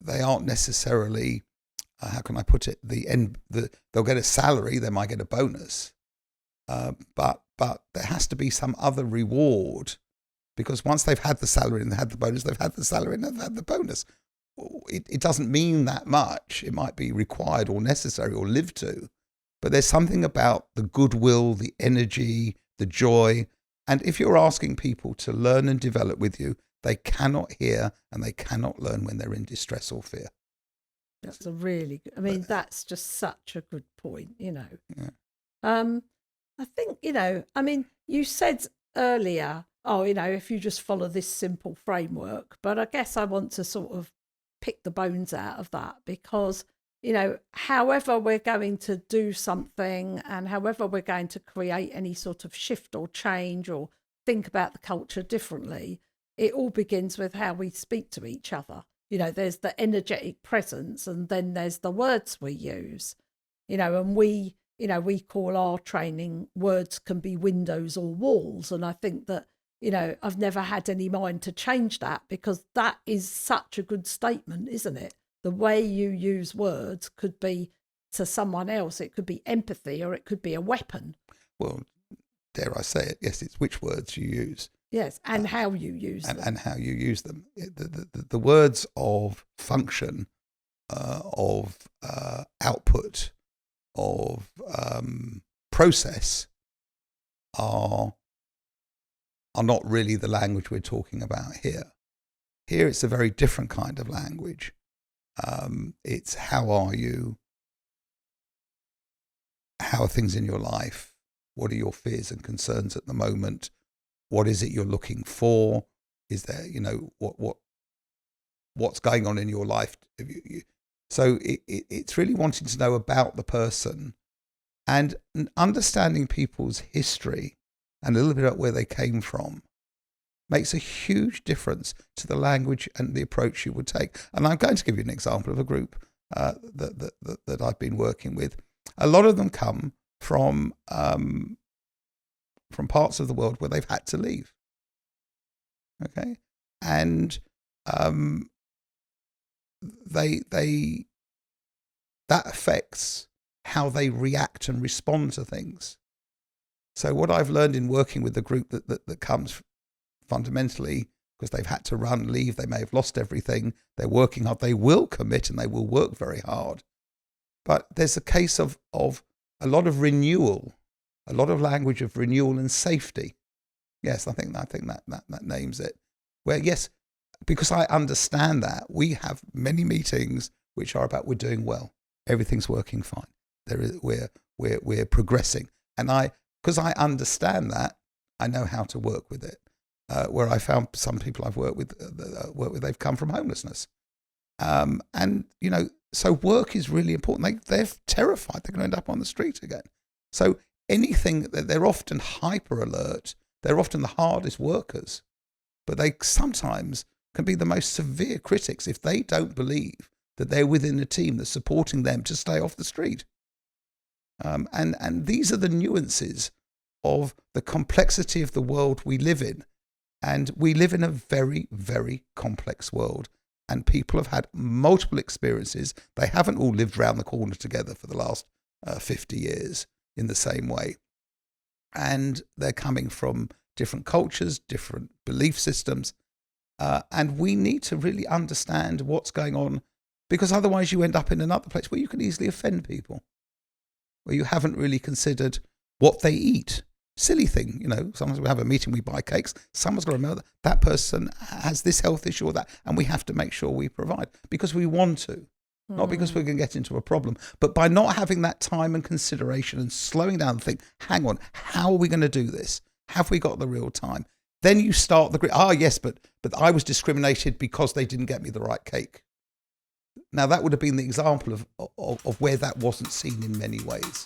they aren't necessarily, how can I put it, they'll get a salary, they might get a bonus, but there has to be some other reward, because once they've had the salary and they had the bonus, they've had the salary and they've had the bonus. It doesn't mean that much. It might be required or necessary or lived to, but there's something about the goodwill, the energy, the joy. And if you're asking people to learn and develop with you, they cannot hear and they cannot learn when they're in distress or fear. That's a really good, I mean, that's just such a good point, you know. Yeah. I think, you know, I mean, you said earlier, oh, you know, if you just follow this simple framework, but I guess I want to sort of pick the bones out of that, because, you know, however we're going to do something and however we're going to create any sort of shift or change or think about the culture differently, it all begins with how we speak to each other. You know, there's the energetic presence, and then there's the words we use, you know, and we call our training words can be windows or walls. And I think that, you know, I've never had any mind to change that, because that is such a good statement, isn't it? The way you use words could be, to someone else, it could be empathy, or it could be a weapon. Well, dare I say it? Yes, it's which words you use. Yes, and how you use them. And how you use them. The words of function, of output, of process are not really the language we're talking about here. Here it's a very different kind of language. It's how are you? How are things in your life? What are your fears and concerns at the moment? What is it you're looking for? Is there, you know, what's going on in your life? So it's really wanting to know about the person and understanding people's history and a little bit about where they came from makes a huge difference to the language and the approach you would take. And I'm going to give you an example of a group that I've been working with. A lot of them come from parts of the world where they've had to leave. Okay, and that affects how they react and respond to things. So what I've learned in working with the group that comes fundamentally because they've had to leave, they may have lost everything, they're working hard, they will commit and they will work very hard. But there's a case of a lot of renewal, a lot of language of renewal and safety. Yes, I think that names it. Where, yes, because I understand that, we have many meetings which are about we're doing well, everything's working fine, we're progressing, and because I understand that, I know how to work with it. Where I found some people I've worked with, they've come from homelessness, and you know, so work is really important. They're terrified they're going to end up on the street again. So anything that they're often hyper alert. They're often the hardest workers, but they sometimes can be the most severe critics if they don't believe that they're within a team that's supporting them to stay off the street. And these are the nuances of the complexity of the world we live in. And we live in a very, very complex world. And people have had multiple experiences. They haven't all lived round the corner together for the last 50 years in the same way. And they're coming from different cultures, different belief systems. And we need to really understand what's going on, because otherwise you end up in another place where you can easily offend people, where you haven't really considered what they eat. Silly thing, you know, sometimes we have a meeting, we buy cakes. Someone's got to remember that person has this health issue or that, and we have to make sure we provide because we want to. Not because we're going to get into a problem, but by not having that time and consideration and slowing down and think, hang on, how are we going to do this? Have we got the real time? Then you start yes, but I was discriminated because they didn't get me the right cake. Now that would have been the example of where that wasn't seen in many ways.